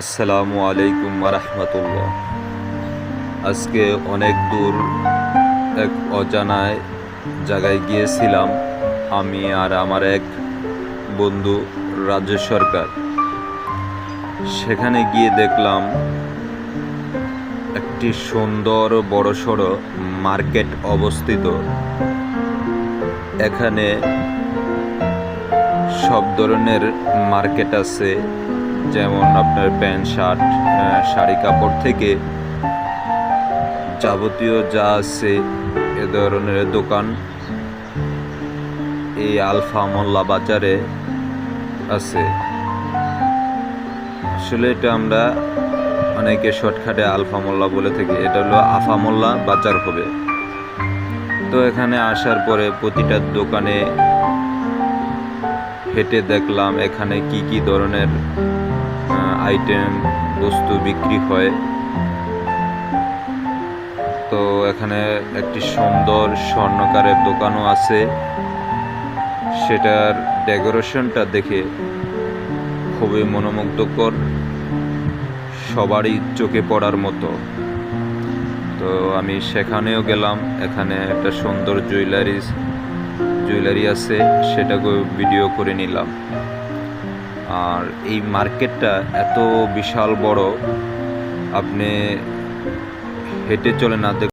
আসসালামু আলাইকুম রাহমাতুল্লাহ। আজকে অনেক দূর এক অজানায় জায়গায় গিয়েছিলাম আমি আর আমার এক বন্ধু রাজেশ সরকার। সেখানে গিয়ে দেখলাম একটি সুন্দর বড়সড় মার্কেট অবস্থিত। এখানে সব ধরনের মার্কেট আছে, যেমন আপনার প্যান্ট শার্ট, শাড়ি কাপড় থেকে যাবতীয় যা আছে এ ধরনের দোকান এই আলফা মোল্লা বাজারে আছে। আসলে এটা আমরা অনেকে শর্টকাটে আলফা মোল্লা বলে থাকি, এটা হলো আফা মোল্লা বাজার হবে। তো এখানে আসার পরে প্রতিটা দোকানে হেঁটে দেখলাম এখানে কি কি ধরনের আইটেম বস্তু বিক্রি হয়। তো এখানে একটি সুন্দর স্বর্ণকারের দোকানও আছে, সেটার ডেকোরেশনটা দেখে খুবই মনোমুগ্ধকর, সবারই চোখে পড়ার মতো। তো আমি সেখানেও গেলাম, এখানে একটা সুন্দর জুয়েলারি আছে, সেটাকে ভিডিও করে নিলাম। আর এই মার্কেটটা এত বিশাল বড়, আপনি হেঁটে চলে না